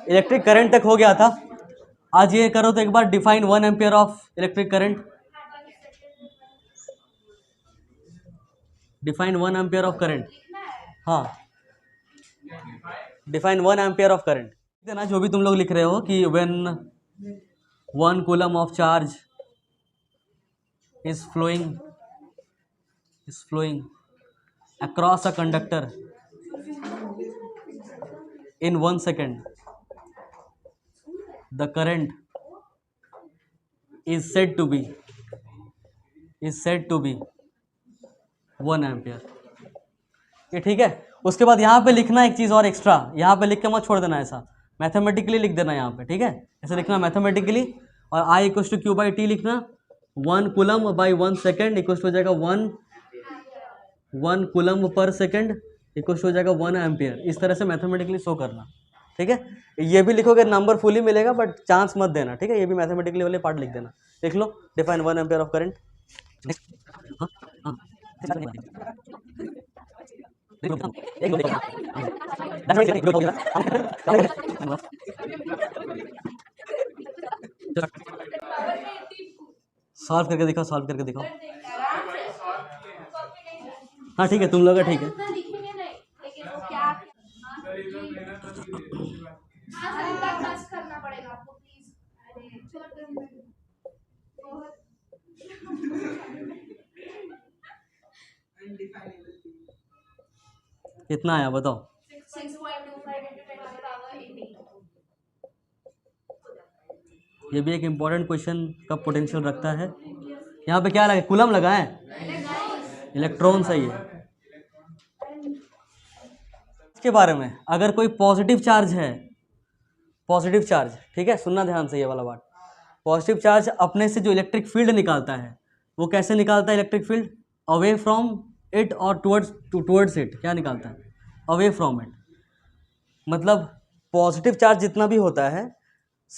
Electric current तक हो गया था। आज ये करो तो एक बार define 1 ampere of electric current. Define 1 ampere of current. हाँ, डिफाइन 1 एम्पियर ऑफ करंट देना जो भी तुम लोग लिख रहे हो कि when 1 coulomb of charge is flowing across a conductor in 1 second, the current is said to be 1 ampere. ये ठीक है। उसके बाद यहाँ पे लिखना एक चीज़ और एक्स्ट्रा, यहाँ पे लिख के मत छोड़ देना, ऐसा मैथमेटिकली लिख देना यहाँ पे, ठीक है। ऐसे लिखना मैथमेटिकली, और I equal to Q by T लिखना। 1 कूलम बाई 1 सेकेंड इक्वल हो जाएगा 1 कूलम पर सेकेंड इक्वल हो जाएगा 1 एम्पियर। इस तरह से मैथमेटिकली शो करना, ठीक है। ये भी लिखोगे नंबर फुली मिलेगा, बट चांस मत देना, ठीक है। ये भी मैथमेटिकली वाले पार्ट लिख देना। लिख लो define 1 ampere of current. Solve करके दिखाओ, सॉल्व करके दिखाओ। हाँ ठीक है, तुम लोग का ठीक है। कितना आया बताओ। 6.25 ये भी एक इम्पोर्टेंट क्वेश्चन का पोटेंशियल रखता है। यहाँ पे क्या लगा, कूलम लगा है, इलेक्ट्रॉन सही है। इसके बारे में अगर कोई पॉजिटिव चार्ज है, पॉजिटिव चार्ज, ठीक है, सुनना ध्यान से ये वाला बात। पॉजिटिव चार्ज अपने से जो इलेक्ट्रिक फील्ड निकालता है, वो कैसे निकालता है electric field? Away from it और टुवर्ड्स इट। क्या निकालता है? Away from it. मतलब पॉजिटिव चार्ज जितना भी होता है,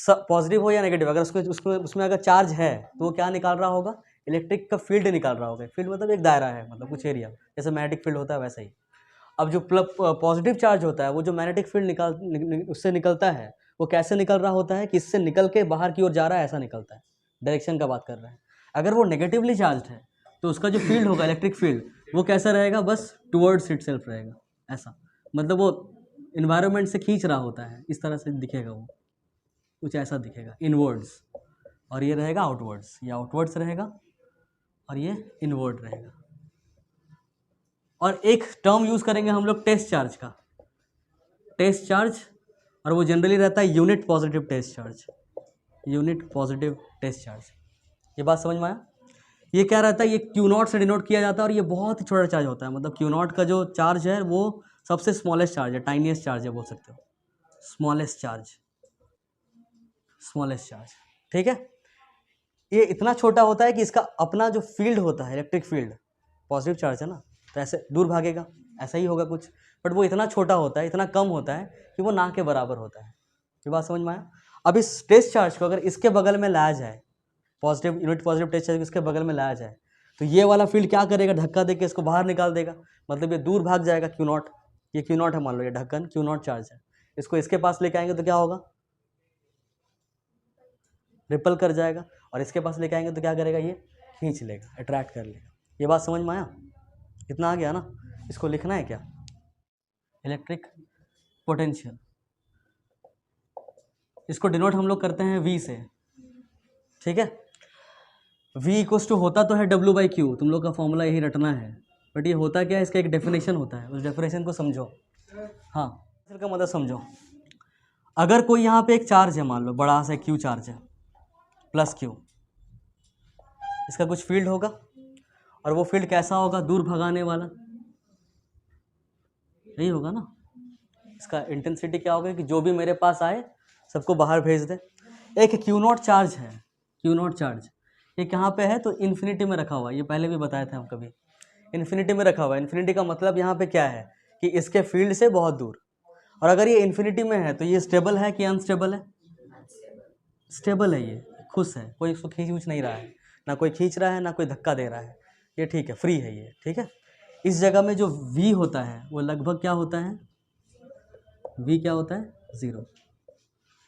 पॉजिटिव हो या नेगेटिव, अगर उसमें अगर चार्ज है तो वो क्या निकाल रहा होगा? इलेक्ट्रिक का फील्ड निकाल रहा होगा। फील्ड मतलब एक दायरा है, मतलब कुछ एरिया, जैसे मैग्नेटिक फील्ड होता है वैसा ही। अब जो पॉजिटिव चार्ज होता है, वो जो मैग्नेटिक फील्ड उससे निकलता है, वो कैसे निकल रहा होता है कि इससे निकल के बाहर की ओर जा रहा है, ऐसा निकलता है। डायरेक्शन का बात कर रहे हैं। अगर वो नेगेटिवली चार्ज है तो उसका जो फील्ड होगा, इलेक्ट्रिक फील्ड, वो कैसा रहेगा? बस टुवर्ड्स इट सेल्फ रहेगा, ऐसा। मतलब वो इन्वायरमेंट से खींच रहा होता है, इस तरह से दिखेगा, वो कुछ ऐसा दिखेगा, इनवर्ड्स। और ये रहेगा आउटवर्ड्स, ये आउटवर्ड्स रहेगा और ये इनवर्ड रहेगा। और एक टर्म यूज़ करेंगे हम लोग टेस्ट चार्ज का, टेस्ट चार्ज, और वो जनरली रहता है unit positive test charge, unit positive test charge. ये बात समझ में आया? ये क्या रहता है? ये क्यू नॉट से डिनोट किया जाता है, और ये बहुत ही छोटा चार्ज होता है। मतलब क्यू नॉट का जो चार्ज है वो सबसे स्मॉलेस्ट चार्ज है, टाइनीएस्ट चार्ज है, बोल सकते हो, स्मॉलेस्ट चार्ज, स्मॉलेस्ट चार्ज, ठीक है। ये इतना छोटा होता है कि इसका अपना जो फील्ड होता है, इलेक्ट्रिक फील्ड, पॉजिटिव चार्ज है ना, तो ऐसे दूर भागेगा, ऐसा ही होगा कुछ, बट वो इतना छोटा होता है, इतना कम होता है कि वो ना के बराबर होता है। ये बात समझ में आया? अब इस टेस्ट चार्ज को अगर इसके बगल में लाया जाए, positive unit positive test charge को इसके बगल में लाया जाए, तो ये वाला फील्ड क्या करेगा? धक्का देके इसको बाहर निकाल देगा। मतलब ये दूर भाग जाएगा क्यू नॉट। ये क्यू नॉट है, मान लो ये ढक्कन क्यू नॉट चार्ज है, इसको इसके पास लेके आएंगे तो क्या होगा? रिपल कर जाएगा। और इसके पास लेके आएंगे तो क्या करेगा? ये खींच लेगा, अट्रैक्ट कर लेगा। ये बात समझ में आया? इतना आ गया ना? इसको लिखना है क्या? Electric potential. इसको डिनोट हम लोग करते हैं V से, ठीक है। V इक्वल्स टू होता तो है W/Q, तुम लोग का फॉर्मूला यही रटना है, बट ये होता क्या है? इसका एक डेफिनेशन होता है, उस डेफिनेशन को समझो। हाँ, इसका मतलब समझो। अगर कोई यहाँ पे एक चार्ज है, मान लो बड़ा सा Q चार्ज है, प्लस Q, इसका कुछ फील्ड होगा, और वो फील्ड कैसा होगा? दूर भगाने वाला, यही होगा ना। इसका इंटेंसिटी क्या होगा? कि जो भी मेरे पास आए सबको बाहर भेज दे। एक क्यू नॉट चार्ज है, क्यू नॉट चार्ज, ये कहाँ पे है? तो इन्फिनिटी में रखा हुआ है। ये पहले भी बताए थे हम कभी, इन्फिनिटी में रखा हुआ है। इन्फिनिटी का मतलब यहाँ पे क्या है? कि इसके फील्ड से बहुत दूर। और अगर ये इन्फिनिटी में है तो ये स्टेबल है कि अनस्टेबल है? स्टेबल है, ये खुश है, कोई इसको खींच नहीं रहा है, ना कोई खींच रहा है, ना कोई धक्का दे रहा है, ये ठीक है, फ्री है ये, ठीक है। इस जगह में जो V होता है वो लगभग क्या होता है? V क्या होता है? 0।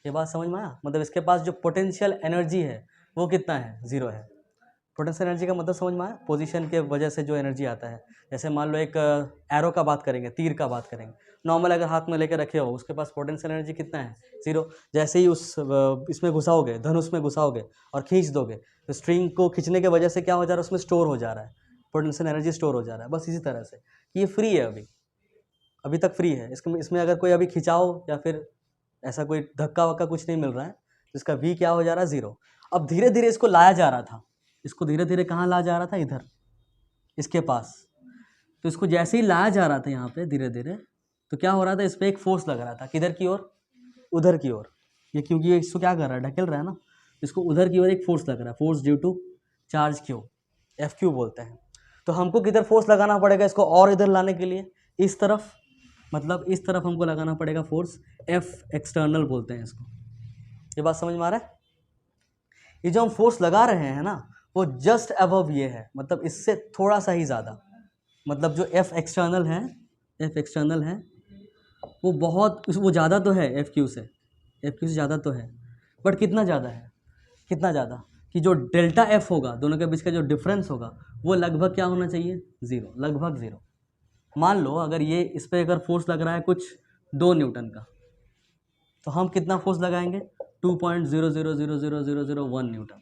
ये बात समझ में आया? मतलब इसके पास जो पोटेंशियल एनर्जी है वो कितना है, 0 है। पोटेंशियल एनर्जी का मतलब समझ में आया? पोजीशन के वजह से जो एनर्जी आता है। जैसे मान लो एक एरो का बात करेंगे, तीर का बात करेंगे, नॉर्मल अगर हाथ में लेकर रखे हो उसके पास पोटेंशियल एनर्जी कितना है, 0। जैसे ही उस इसमें घुसाओगे, धनुष में घुसाओगे और खींच दोगे तो स्ट्रिंग को खींचने की वजह से क्या हो जा रहा है, उसमें स्टोर हो जा रहा है, पोटेंशियल एनर्जी स्टोर हो जा रहा है। बस इसी तरह से ये फ्री है, अभी तक फ्री है। इसमें अगर कोई अभी खिंचाओ या फिर ऐसा कोई धक्का वक्का कुछ नहीं मिल रहा है, तो इसका वी क्या हो जा रहा है, 0। अब धीरे धीरे इसको लाया जा रहा था, इसको धीरे धीरे कहाँ लाया जा रहा था, इधर इसके पास। तो इसको जैसे ही लाया जा रहा था यहाँ पे धीरे धीरे, तो क्या हो रहा था, इस पर एक फोर्स लग रहा था, किधर की ओर, उधर की ओर। ये क्योंकि ये इसको क्या कर रहा है, ढकेल रहा है ना, इसको उधर की ओर एक फोर्स लग रहा है, force due to charge Q, F Q बोलते हैं। तो हमको किधर फोर्स लगाना पड़ेगा इसको और इधर लाने के लिए, इस तरफ, मतलब इस तरफ हमको लगाना पड़ेगा फोर्स, एफ एक्सटर्नल बोलते हैं इसको। ये बात समझ में आ रहा है? ये जो हम फोर्स लगा रहे हैं ना, वो जस्ट अबव ये है, मतलब इससे थोड़ा सा ही ज़्यादा। मतलब जो एफ एक्सटर्नल है, एफ एक्सटर्नल है वो बहुत, वो ज़्यादा तो है एफ क्यू से, एफ क्यू से ज़्यादा तो है, बट कितना ज़्यादा है, कितना ज़्यादा कि जो डेल्टा एफ होगा, दोनों के बीच का जो डिफरेंस होगा वो लगभग क्या होना चाहिए, 0, लगभग 0। मान लो अगर ये इस पर अगर फोर्स लग रहा है कुछ 2 न्यूटन का, तो हम कितना फोर्स लगाएंगे, 2.00000001 न्यूटन।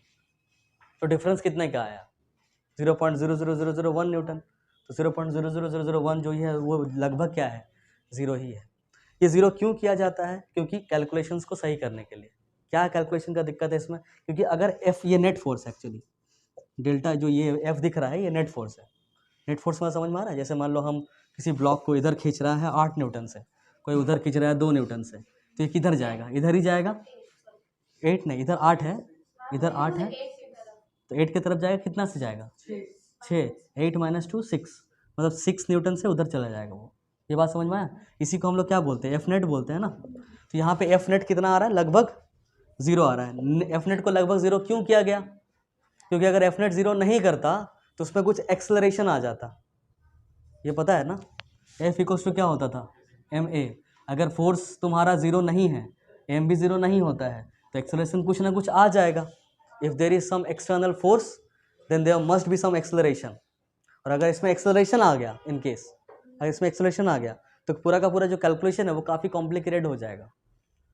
तो डिफरेंस कितने का आया, 0.00001 न्यूटन। तो 0.00001 जो है वो लगभग क्या है, 0 ही है। ये 0 क्यों किया जाता है, क्योंकि कैलकुलेशंस को सही करने के लिए। क्या कैलकुलेशन का दिक्कत है इसमें, क्योंकि अगर एफ, ये नेट फोर्स एक्चुअली, डेल्टा जो ये एफ दिख रहा है ये नेट फोर्स है। नेट फोर्स में समझ में आ रहा है? जैसे मान लो हम किसी ब्लॉक को इधर खींच रहा है 8 न्यूटन से, कोई उधर खींच रहा है 2 न्यूटन से, तो ये किधर जाएगा, इधर ही जाएगा। 8 नहीं, इधर 8 है, इधर 8 है, तो 8 की तरफ जाएगा, कितना से जाएगा, 6, 8 - 2 6, मतलब 6 न्यूटन से उधर चला जाएगा वो। ये बात समझ में आया? इसी को हम लोग क्या बोलते हैं, एफ नेट बोलते हैं ना। तो यहाँ पे एफ नेट कितना आ रहा है, लगभग 0 आ रहा है। एफ नेट को लगभग 0 क्यों किया गया, क्योंकि अगर एफ नेट 0 नहीं करता तो उसमें कुछ एक्सेलरेशन आ जाता, ये पता है ना। एफ इक्वल्स टू क्या होता था, एम ए। अगर फोर्स तुम्हारा 0 नहीं है, एम भी 0 नहीं होता है, तो एक्सेलरेशन कुछ ना कुछ आ जाएगा। If there is some external force then there must be some acceleration. और अगर इसमें एक्सेलरेशन आ गया, इन केस अगर इसमें एक्सेलरेशन आ गया, तो पूरा का पूरा जो कैलकुलेशन है वो काफ़ी कॉम्प्लिकेटेड हो जाएगा।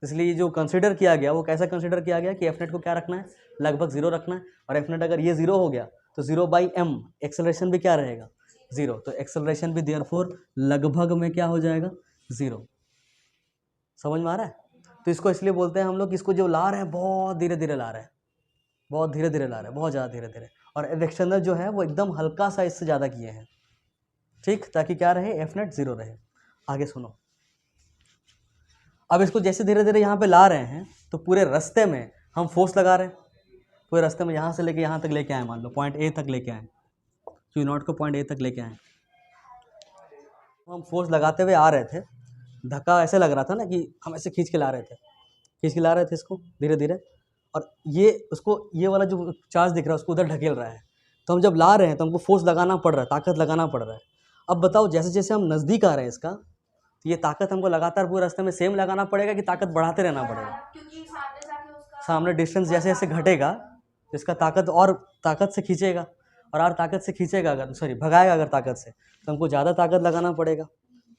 इसलिए जो कंसिडर किया गया वो कैसा कंसिडर किया गया कि एफ नेट को क्या रखना है, लगभग 0 रखना है। और एफ नेट अगर ये 0 हो गया तो 0/m, एक्सेलरेशन भी क्या रहेगा, 0। तो एक्सेलरेशन भी देयरफॉर लगभग में क्या हो जाएगा, 0। समझ में आ रहा है? तो इसको इसलिए बोलते हैं हम लोग, इसको जो ला रहे हैं बहुत धीरे धीरे ला रहे हैं, बहुत धीरे धीरे ला रहे हैं, बहुत ज़्यादा धीरे धीरे। और एक्सटर्नल जो है वो एकदम हल्का सा इससे ज़्यादा किए हैं, ठीक, ताकि क्या रहे, एफ नेट 0 रहे। आगे सुनो, अब इसको जैसे धीरे धीरे यहाँ पे ला रहे हैं तो पूरे रास्ते में हम फोर्स लगा रहे हैं, पूरे रास्ते में यहाँ से लेके यहाँ तक लेके आए, मान लो पॉइंट ए तक लेके आए, Q0 को पॉइंट ए तक लेके आए, हम फोर्स लगाते हुए आ रहे थे। धक्का ऐसे लग रहा था ना कि हम ऐसे खींच के ला रहे थे, खींच के ला रहे थे इसको धीरे धीरे, और ये उसको, ये वाला जो चार्ज दिख रहा है उसको उधर ढकेल रहा है। तो हम जब ला रहे हैं तो हमको फोर्स लगाना पड़ रहा है, ताकत लगाना पड़ रहा है। अब बताओ, जैसे जैसे हम नज़दीक आ रहे हैं इसका, तो ये ताकत हमको लगातार पूरे रास्ते में सेम लगाना पड़ेगा कि ताकत बढ़ाते रहना पड़ेगा। सामने डिस्टेंस जैसे जैसे घटेगा तो इसका ताकत और ताकत से खींचेगा, और ताकत से खींचेगा, अगर सॉरी भगाएगा अगर ताकत से, तो हमको ज़्यादा ताकत लगाना पड़ेगा।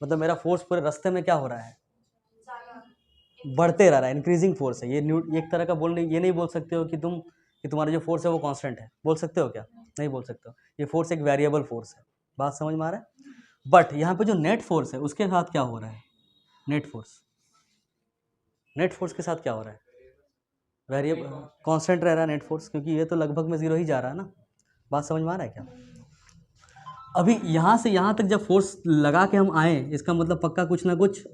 मतलब मेरा फोर्स पूरे रास्ते में क्या हो रहा है, बढ़ते रह रहा है, इंक्रीजिंग फोर्स है ये। एक तरह का बोलने, ये नहीं बोल सकते हो कि तुम्हारा जो फोर्स है वो कांस्टेंट है, बोल सकते हो क्या, नहीं बोल सकते हो। ये फोर्स एक वेरिएबल फोर्स है, बात समझ में आ रहा है? बट यहाँ पे जो नेट फोर्स है उसके साथ क्या हो रहा है, नेट फोर्स के साथ क्या हो रहा है, वेरिएबल कांस्टेंट रह रहा है नेट फोर्स, क्योंकि ये तो लगभग में 0 ही जा रहा है ना। बात समझ में आ रहा है क्या? अभी यहाँ से यहाँ तक जब फोर्स लगा के हम आए, इसका मतलब पक्का कुछ ना कुछ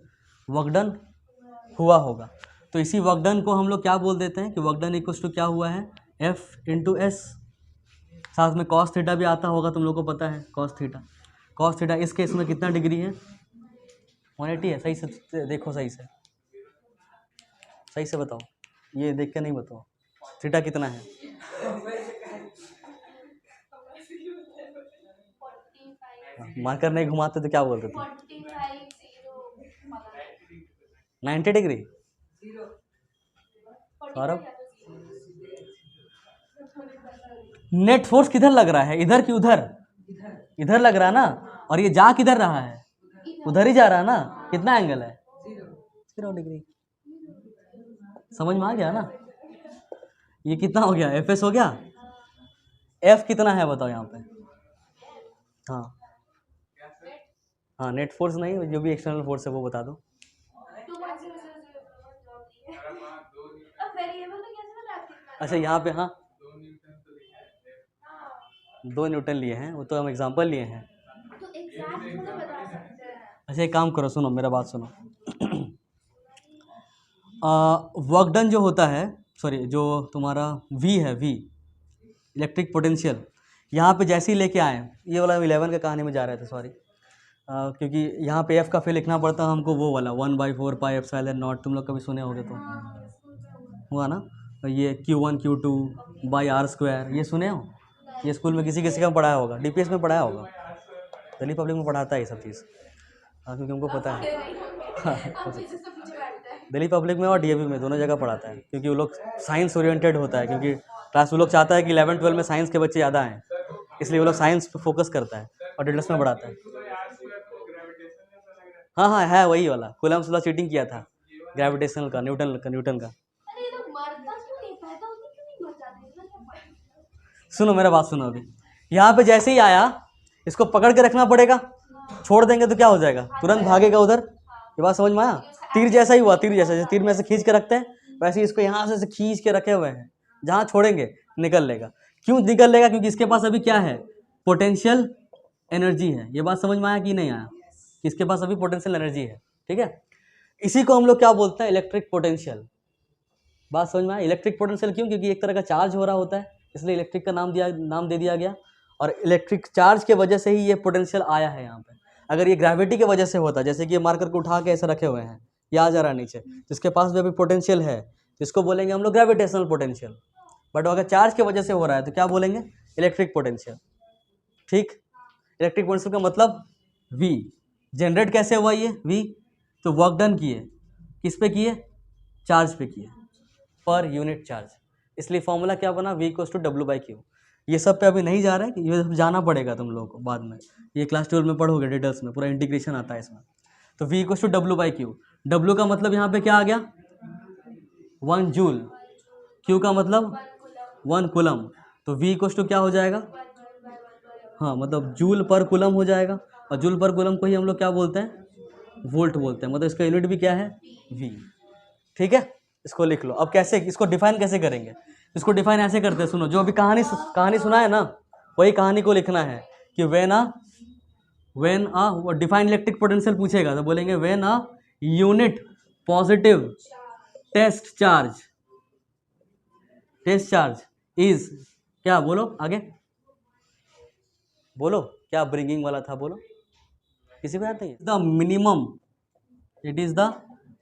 वर्क डन हुआ होगा। तो इसी वर्क डन को हम लोग क्या बोल देते हैं कि वर्क डन इक्वल्स टू क्या हुआ है, F × S। साथ में कॉस थीटा भी आता होगा, तुम लोग को पता है कॉस थीटा इस केस में कितना डिग्री है, 180 है। सही से देखो, सही से बताओ, ये देख के नहीं बताओ थीटा कितना है। मार्कर नहीं घुमाते तो क्या बोलते थे, 90 डिग्री। सौरभ, नेट फोर्स किधर लग रहा है, इधर कि उधर? इधर लग रहा है ना, और ये जा किधर रहा है, उधर ही जा रहा है ना। कितना एंगल है? 0 डिग्री। समझ में आ गया ना? ये कितना हो गया, एफ एस हो गया। एफ कितना है बताओ यहाँ पे? हाँ हाँ, नेट फोर्स नहीं, जो भी एक्सटर्नल फोर्स है वो बता दो। अच्छा यहाँ पे, हाँ 2 न्यूटन लिए हैं, वो तो हम एग्जांपल लिए हैं। अच्छा एक काम करो, सुनो मेरा बात सुनो। वर्क डन जो होता है, सॉरी जो तुम्हारा वी है, वी इलेक्ट्रिक पोटेंशियल, यहाँ पे जैसे ही लेके आए, ये वाला 11 का कहानी में जा रहे थे, सॉरी, क्योंकि यहाँ पे एफ का फिर लिखना पड़ता है हमको, वो वाला 1/4 पाई एप्सिलॉन नॉट, तुम लोग कभी सुने होगे तो, हुआ ना। ये Q1 Q2 by are square, ये सुने हो? ये स्कूल में किसी किसी का पढ़ाया होगा, डीपीएस में पढ़ाया होगा, दिल्ली पब्लिक में पढ़ाता है ये सब चीज़। हाँ क्योंकि हमको पता है। दिल्ली पब्लिक में और डीएवी में दोनों जगह पढ़ाता है, क्योंकि वो लोग साइंस ओरिएंटेड होता है, क्योंकि क्लास वो लोग चाहता है कि 11-12 में साइंस के बच्चे ज़्यादा आएँ, इसलिए वो लोग साइंस पे फोकस करता है और डिटेल्स में पढ़ाता है। हाँ हाँ है वही वाला, कूलम्ब्स लॉ चीटिंग किया था, ग्रेविटेशनल का, न्यूटन का। सुनो मेरा बात सुनो, अभी यहाँ पे जैसे ही आया, इसको पकड़ के रखना पड़ेगा, छोड़ देंगे तो क्या हो जाएगा, तुरंत भागेगा उधर। ये बात समझ में आया? तीर जैसा ही हुआ, तीर जैसा, जैसे तीर में से खींच के रखते हैं, वैसे ही इसको यहाँ से खींच के रखे हुए हैं, जहाँ छोड़ेंगे निकल लेगा। क्यों निकल लेगा? क्योंकि इसके पास अभी क्या है, पोटेंशियल एनर्जी है। ये बात समझ में आया कि नहीं आया? इसके पास अभी पोटेंशियल एनर्जी है, ठीक है। इसी को हम लोग क्या बोलते हैं, इलेक्ट्रिक पोटेंशियल। बात समझ में आया? इलेक्ट्रिक पोटेंशियल क्यों? क्योंकि एक तरह का चार्ज हो रहा होता है, इसलिए इलेक्ट्रिक का नाम दे दिया गया, और इलेक्ट्रिक चार्ज के वजह से ही ये पोटेंशियल आया है यहाँ पे। अगर ये ग्रेविटी की वजह से होता, जैसे कि ये मार्कर को उठा के ऐसे रखे हुए हैं, ये आ जा रहा है नीचे, जिसके पास भी अभी पोटेंशियल है, जिसको बोलेंगे हम लोग ग्रेविटेशनल पोटेंशियल। बट अगर चार्ज की वजह से हो रहा है तो क्या बोलेंगे, इलेक्ट्रिक पोटेंशियल। ठीक, इलेक्ट्रिक पोटेंशियल का मतलब वी। जनरेट कैसे हुआ ये वी? तो वर्क डन किए, किस पे किए, चार्ज पे किए, पर यूनिट चार्ज। इसलिए फॉर्मूला क्या बना, V = W/Q। ये सब पे अभी नहीं जा रहा है, ये सब जाना पड़ेगा तुम लोगों को बाद में, ये क्लास 12 में पढ़ोगे डिटेल्स में, पूरा इंटीग्रेशन आता है इसमें। तो V = W/Q। W का मतलब यहाँ पे क्या आ गया, 1 जूल, Q का मतलब 1 कूलम, तो V = क्या हो जाएगा, हाँ मतलब जूल पर कूलम हो जाएगा, और जूल पर कूलम को ही हम लोग क्या बोलते हैं, वोल्ट बोलते हैं, मतलब इसका यूनिट भी क्या है, V। ठीक है, इसको लिख लो। अब कैसे इसको डिफाइन कैसे करेंगे, इसको डिफाइन ऐसे करते हैं, सुनो, जो अभी कहानी सुना है ना, वही कहानी को लिखना है कि व्हेन डिफाइन इलेक्ट्रिक पोटेंशियल पूछेगा तो बोलेंगे when a unit positive test charge is, क्या बोलो आगे, बोलो क्या ब्रिंगिंग वाला था, बोलो, किसी को याद नहीं? The minimum, it is the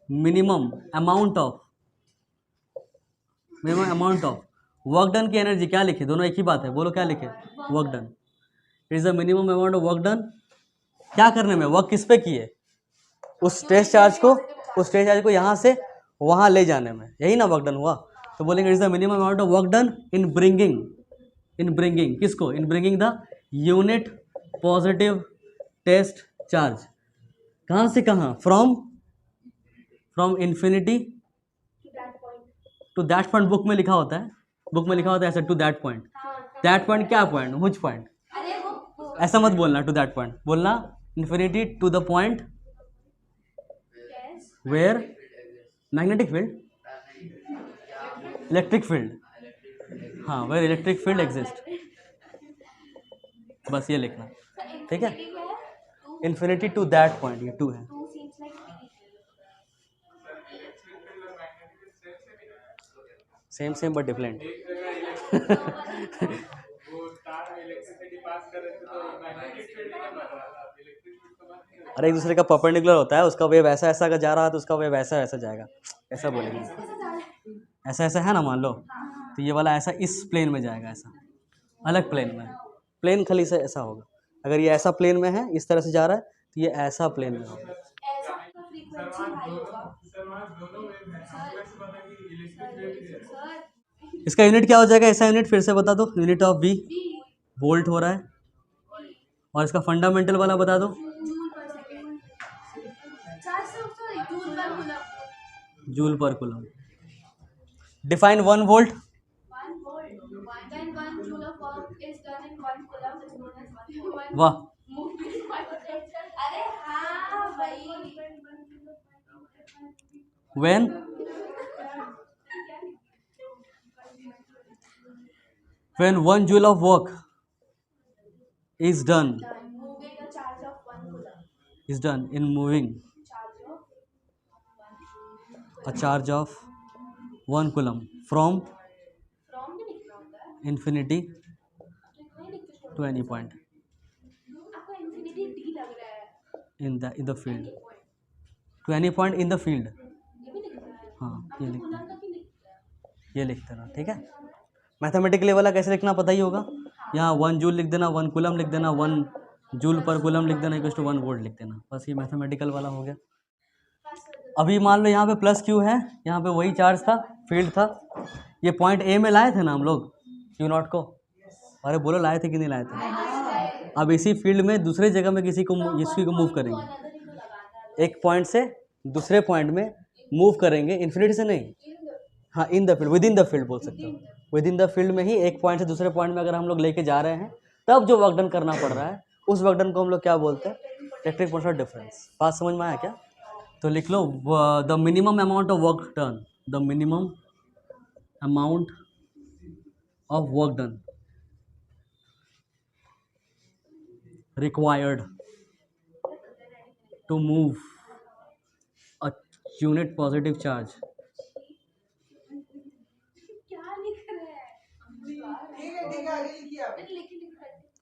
minimum amount of work done की एनर्जी। क्या लिखे, दोनों एक ही बात है, बोलो क्या लिखे, work done. It is the minimum amount of work done, क्या करने में, वर्क किस पे किए, उस टेस्ट चार्ज को यहाँ से वहाँ ले जाने में, यही ना वर्क डन हुआ। तो बोलेंगे it is the minimum amount of work done in bringing किसको, in bringing the unit positive test charge. कहाँ से कहाँ, from infinity to that point. Book में लिखा होता है ऐसा, to that point. That point क्या पॉइंट, व्हिच पॉइंट, ऐसा मत बोलना, टू दैट पॉइंट बोलना, infinity to the point where magnetic field, electric field, हाँ वेयर इलेक्ट्रिक फील्ड एग्जिस्ट, बस ये लिखना, ठीक है। इन्फिनिटी टू दैट पॉइंट, ये 2 है। Same but different. अरे एक दूसरे का परपेंडिकुलर होता है, उसका वेव ऐसा ऐसा का जा रहा है तो उसका वेव ऐसा ऐसा जाएगा, ऐसा बोलेंगे, ऐसा ऐसा है ना, मान लो, तो ये वाला ऐसा इस प्लेन में जाएगा, ऐसा अलग प्लेन में, प्लेन खाली से ऐसा होगा। अगर ये ऐसा प्लेन में है, इस तरह से जा रहा है, तो ये ऐसा प्लेन में होगा। इसका यूनिट क्या हो जाएगा? ऐसा यूनिट फिर से बता दो। यूनिट ऑफ वी वोल्ट हो रहा है, और इसका फंडामेंटल वाला बता दो। जूल पर कूलम। Define 1 volt. वाह, when when 1 joule of work is done in moving a charge of 1 coulomb from infinity to any point in the field, to any point in the field। हाँ, ये लिखते ना, ठीक है। Mathematically वाला कैसे लिखना पता ही होगा। यहाँ 1 जूल लिख देना, 1 कूलम लिख देना, 1 जूल पर कूलम लिख देना, इक्वल टू 1 वोल्ट लिख देना। बस ये मैथमेटिकल वाला हो गया। अभी मान लो यहाँ पे प्लस क्यू है, यहाँ पे वही चार्ज था, फील्ड था। ये पॉइंट ए में लाए थे ना हम लोग क्यू नॉट को। अरे बोलो, लाए थे कि नहीं लाए थे? अब इसी फील्ड में दूसरे जगह में किसी को मूव करेंगे, एक पॉइंट से दूसरे पॉइंट में मूव करेंगे, इन्फिनिटी से नहीं। हाँ, in the field, with in the field बोल सकते हो। विद इन द फील्ड में ही एक पॉइंट से दूसरे पॉइंट में अगर हम लोग लेके जा रहे हैं, तब जो वर्क डन करना पड़ रहा है, उस वर्क डन को हम लोग क्या बोलते हैं? Electric potential difference. बात समझ में आया क्या? तो लिख लो, the minimum amount of work done, the minimum amount of work done required to move a unit positive charge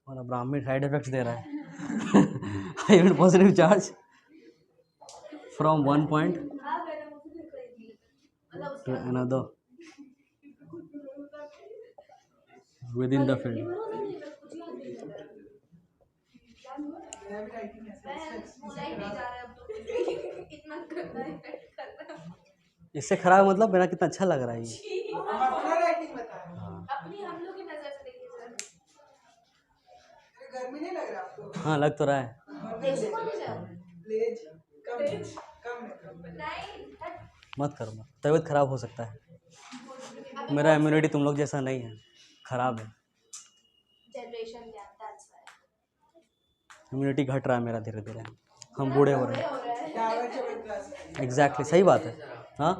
और ब्राह्मण साइड इफेक्ट्स दे रहा है। Unit positive charge from 1 point to another within the field। इससे खराब मतलब मेरा कितना अच्छा लग रहा है ये। गर्मी नहीं लग रहा आपको? हाँ, लग तो रहा है। मत करो, मत, तबीयत खराब हो सकता है। मेरा इम्यूनिटी तुम लोग जैसा नहीं है, खराब है। इम्यूनिटी घट रहा है मेरा धीरे धीरे, हम बूढ़े हो रहे हैं। एग्जैक्टली, सही बात है। हाँ,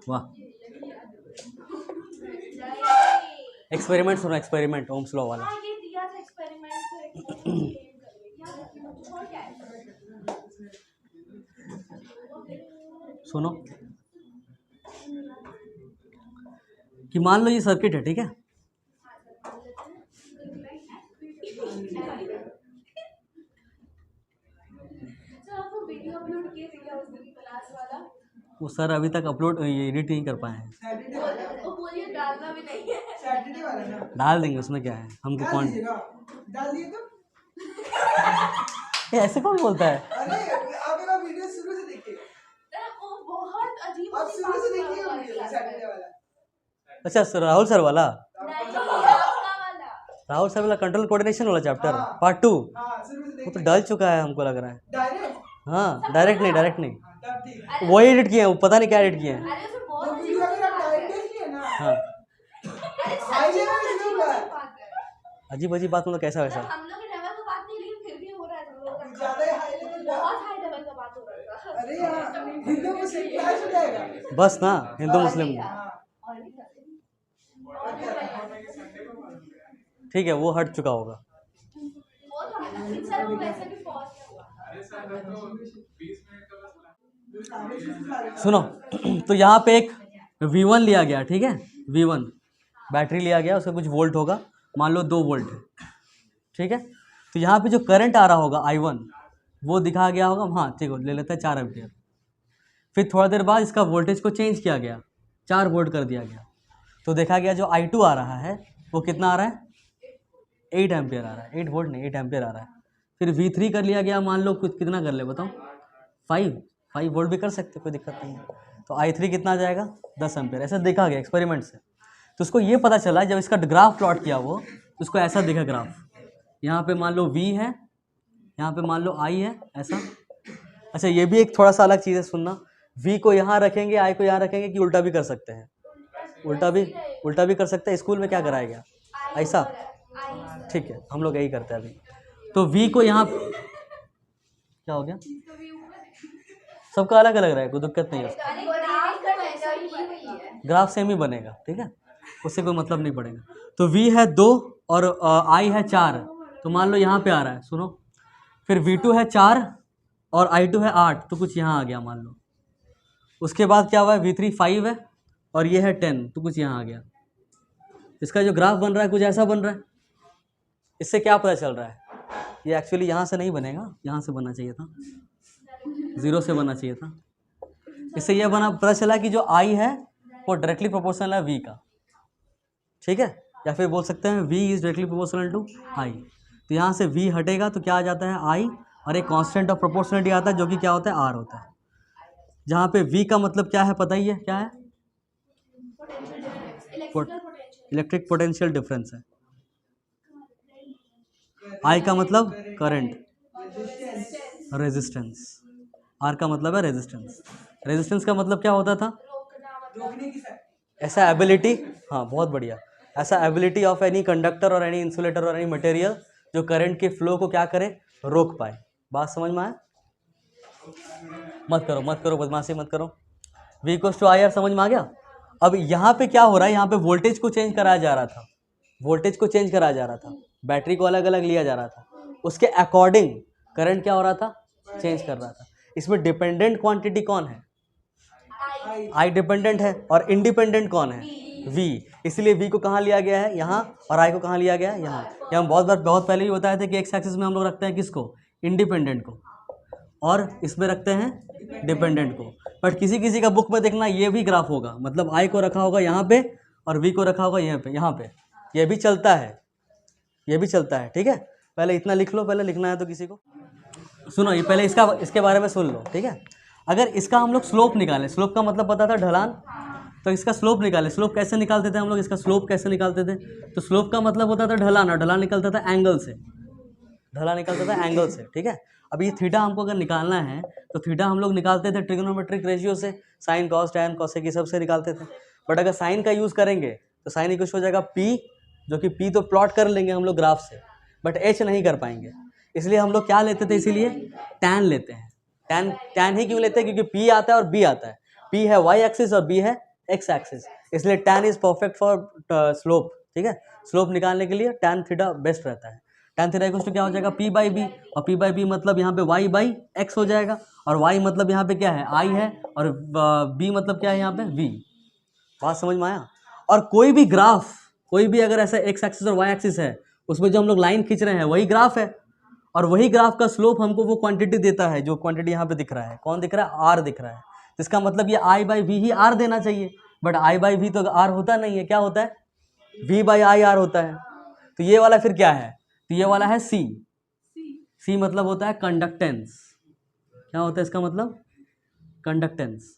वाह। एक्सपेरिमेंट सुनो, एक्सपेरिमेंट ओम्स लॉ वाला। सुनो कि मान लो ये सर्किट है, ठीक है। वो सर अभी तक अपलोड एडिट नहीं कर पाए हैं। डाल देंगे, उसमें क्या है, हमको कौन डाल दिए तो ऐसे कौन बोलता है? अरे आप वीडियो शुरू से देखिए, वो बहुत अजीब, आप शुरू से देखिए वीडियो सैटरडे वाला। अच्छा, सर राहुल सर वाला? राहुल सर वाला कंट्रोल कोऑर्डिनेशन वाला चैप्टर पार्ट 2। वो तो डल चुका है हमको लग रहा है। हाँ, डायरेक्ट नहीं, वही एडिट किए हैं, वो पता नहीं क्या एडिट किए हैं। हाँ, अजीब अजीब बात, मतलब कैसा वैसा? हम लोग के लेवल का बात नहीं, लेकिन फिर भी हो रहा है, ज्यादा हाई लेवल, बहुत हाई लेवल का बात हो रहा है। अरे यार, हिंदू मुस्लिम क्लैश हो जाएगा बस ना, हिंदू मुस्लिम। ठीक है, वो हट चुका होगा। सुनो, तो यहाँ पे एक V1 लिया गया, ठीक है। V1 बैटरी लिया गया, उसका कुछ वोल्ट होगा, मान लो 2 वोल्ट है, ठीक है। तो यहाँ पे जो करंट आ रहा होगा I1, वो दिखा गया होगा, हाँ ठीक है, ले लेता है 4 एम्पियर। फिर थोड़ा देर बाद इसका वोल्टेज को चेंज किया गया, 4 वोल्ट कर दिया गया, तो देखा गया जो I2 आ रहा है वो कितना आ रहा है? 8 एम्पियर आ रहा है, 8 वोल्ट नहीं 8 एम्पियर आ रहा है। फिर V3 कर लिया गया, मान लो कुछ कितना कर ले बताओ, 5 वोल्ट भी कर सकते, कोई दिक्कत नहीं है। तो I3 कितना आ जाएगा, 10 एम्पियर। ऐसा देखा गया एक्सपेरिमेंट से। तो उसको ये पता चला जब इसका ग्राफ प्लॉट किया वो, तो उसको ऐसा दिखा ग्राफ, यहाँ पे मान लो V है, यहाँ पे मान लो I है, ऐसा। अच्छा ये भी एक थोड़ा सा अलग चीज़ है, सुनना, V को यहाँ रखेंगे, I को यहाँ रखेंगे, कि उल्टा भी कर सकते हैं, उल्टा भी कर सकते हैं। स्कूल में क्या कराया गया, ऐसा, ठीक है, हम लोग यही करते हैं अभी। तो V को यहाँ, क्या हो गया, सबका अलग अलग रहेगा, कोई दिक्कत नहीं है, ग्राफ सेम ही बनेगा, ठीक है, उससे कोई मतलब नहीं पड़ेगा। तो V है 2 और I है 4, तो मान लो यहाँ पे आ रहा है, सुनो, फिर V2 है 4 और I2 है 8, तो कुछ यहाँ आ गया मान लो। उसके बाद क्या हुआ है, V3 5 है और ये है 10, तो कुछ यहाँ आ गया। इसका जो ग्राफ बन रहा है कुछ ऐसा बन रहा है। इससे क्या पता चल रहा है, ये एक्चुअली यहाँ से नहीं बनेगा, यहाँ से बनना चाहिए था, 0 से बनना चाहिए था। इससे यह बना, पता चला कि जो I है वो डायरेक्टली प्रोपोर्शनल है V का, ठीक है, या फिर बोल सकते हैं V is directly proportional to I। तो यहाँ से V हटेगा तो क्या आ जाता है I, और एक कांस्टेंट ऑफ प्रोपोर्शनलिटी आता है जो कि क्या होता है, R होता है। जहाँ पे V का मतलब क्या है पता ही है, क्या है, इलेक्ट्रिक पोटेंशियल डिफरेंस है। I का मतलब करंट, रेजिस्टेंस, R का मतलब है रेजिस्टेंस। रेजिस्टेंस का मतलब क्या होता था, ऐसा एबिलिटी, हाँ बहुत बढ़िया, ऐसा एबिलिटी ऑफ एनी कंडक्टर और एनी इंसुलेटर और एनी मटेरियल जो करंट के फ्लो को क्या करे, रोक पाए। बात समझ में आया, मत करो बदमाशी मत करो। V इक्वल्स टू IR समझ में आ गया। अब यहाँ पे क्या हो रहा है, यहाँ पे वोल्टेज को चेंज कराया जा रहा था, बैटरी को अलग अलग लिया जा रहा था, उसके अकॉर्डिंग करंट क्या हो रहा था, चेंज कर रहा था। इसमें डिपेंडेंट क्वांटिटी कौन है, I डिपेंडेंट है, और इंडिपेंडेंट कौन है, V। इसलिए V को कहाँ लिया गया है, यहाँ, और I को कहाँ लिया गया है, यहाँ। ये हम बहुत पहले ही बताए थे कि एक्स एक्सिस में हम लोग रखते हैं किसको, इंडिपेंडेंट को, और इसमें रखते हैं डिपेंडेंट को। बट किसी का बुक में देखना ये भी ग्राफ होगा, मतलब I को रखा होगा यहाँ पे और V को रखा होगा यहाँ पे। ये भी चलता है, ठीक है। पहले इतना लिख लो, पहले लिखना है तो किसी को सुनो, ये पहले इसके बारे में सुन लो, ठीक है। अगर इसका हम लोग स्लोप निकालें, स्लोप का मतलब पता था ढलान, तो इसका स्लोप निकालें। स्लोप कैसे निकालते थे हम लोग, इसका स्लोप कैसे निकालते थे, तो स्लोप का मतलब होता था ढलान, और ढलान निकलता था एंगल से, ठीक है। अब ये थीटा हमको अगर निकालना है तो थीटा हम लोग निकालते थे ट्रिग्नोमेट्रिक रेशियो से, साइन कॉस टैन कॉसेक, ये सब से निकालते थे। बट अगर साइन का यूज़ करेंगे तो साइन इक्वल हो जाएगा P, जो कि P तो प्लॉट कर लेंगे हम लोग ग्राफ से, बट H नहीं कर पाएंगे। इसलिए हम लोग क्या लेते थे, इसीलिए टैन लेते हैं। टैन ही क्यों लेते हैं, क्योंकि P आता है और B आता है। P है y एक्सिस और B है x एक्सिस, इसलिए tan is perfect for slope, ठीक है। स्लोप निकालने के लिए टैन थीटा बेस्ट रहता है। टैन थीटा इक्वल टू क्या हो जाएगा, P/B, और P/B मतलब यहाँ पे y/x हो जाएगा, और y मतलब यहाँ पे क्या है, I है, और B मतलब क्या है यहाँ पे, V। बात समझ में आया। और कोई भी अगर ऐसा x एक्सिस और y एक्सिस है, उसमें जो हम लोग लाइन खींच रहे हैं वही ग्राफ है, और वही ग्राफ का स्लोप हमको वो क्वांटिटी देता है, जो क्वांटिटी यहाँ पे दिख रहा है, कौन दिख रहा है, R दिख रहा है। तो इसका मतलब ये I/V ही R देना चाहिए, बट I/V तो R होता नहीं है, क्या होता है, V/IR होता है। तो ये वाला फिर क्या है, तो ये वाला है C मतलब होता है कंडक्टेंस। क्या होता है इसका मतलब, कंडक्टेंस।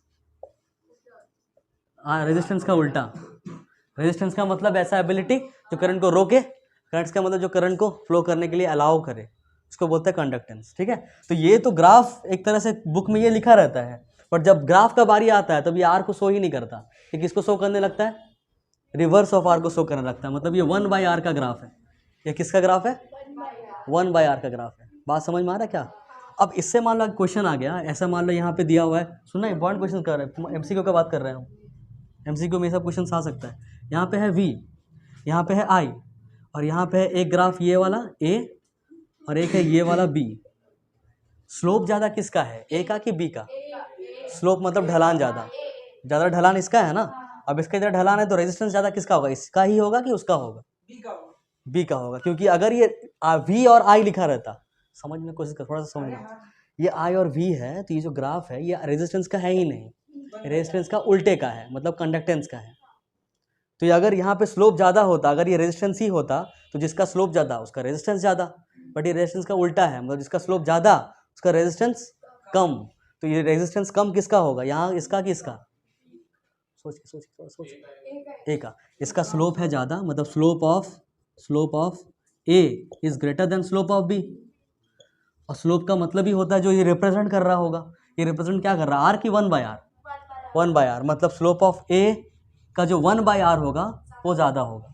रेजिस्टेंस का उल्टा, रेजिस्टेंस का मतलब ऐसा एबिलिटी जो करंट को रोके, करंट का मतलब जो करंट को फ्लो करने के लिए अलाउ करे, उसको बोलते हैं कंडक्टेंस, ठीक है। तो ये तो ग्राफ एक तरह से बुक में ये लिखा रहता है, बट जब ग्राफ का बारी आता है तब ये आर को शो ही नहीं करता। ये किसको शो करने लगता है, रिवर्स ऑफ आर को शो करने लगता है। मतलब ये 1/r का ग्राफ है। ये किसका ग्राफ है, 1/r का ग्राफ है। बात समझ में आ रहा है क्या। अब इससे मान लो क्वेश्चन आ गया, ऐसा मान लो यहाँ पे दिया हुआ है, सुनना इंपॉर्टेंट क्वेश्चन कर रहे हैं, एमसीक्यू का बात कर रहे हूँ, एमसीक्यू में सब क्वेश्चन आ सकता है। यहाँ पे है V, यहाँ पे है I, और यहाँ पे है एक ग्राफ ये वाला A और एक है ये वाला B। स्लोप ज़्यादा किसका है, A का कि B का, स्लोप मतलब ढलान ज़्यादा ढलान इसका है ना। अब इसका इधर ढलान है तो रेजिस्टेंस ज़्यादा किसका होगा, इसका ही होगा कि उसका होगा, B का होगा। क्योंकि अगर ये V और I लिखा रहता, समझ में कोशिश कर, थोड़ा सा समझना, ये I और V है तो ये जो ग्राफ है ये रेजिस्टेंस का है ही नहीं, रेजिस्टेंस का उल्टे का है, मतलब कंडक्टेंस का है। तो ये अगर यहाँ पे स्लोप ज़्यादा होता, अगर ये रेजिस्टेंस ही होता तो जिसका स्लोप ज़्यादा उसका रेजिस्टेंस ज़्यादा, बट ये रेजिस्टेंस का उल्टा है, मतलब जिसका स्लोप ज़्यादा उसका रेजिस्टेंस कम। तो ये रेजिस्टेंस कम किसका होगा यहाँ, इसका कि इसका? सोच सोच ए का। इसका स्लोप है ज़्यादा, मतलब slope of A is greater than slope of B. और स्लोप का मतलब ही होता है जो ये रिप्रेजेंट कर रहा होगा, ये रिप्रेजेंट क्या कर रहा है, आर की 1/r, 1/r, मतलब स्लोप ऑफ ए का जो 1/r होगा वो ज़्यादा होगा।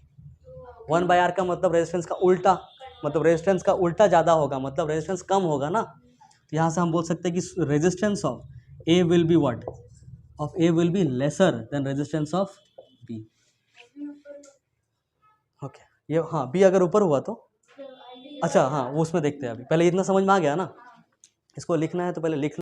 1/r का मतलब रेजिस्टेंस का उल्टा, मतलब रेजिस्टेंस का उल्टा ज़्यादा होगा, मतलब रेजिस्टेंस कम होगा ना। तो यहाँ से हम बोल सकते हैं कि resistance of A will be what, of A will be lesser than resistance of B. Okay, ये हाँ बी अगर ऊपर हुआ तो अच्छा, हाँ वो उसमें देखते हैं। अभी पहले इतना समझ में आ गया ना, इसको लिखना है तो पहले लिख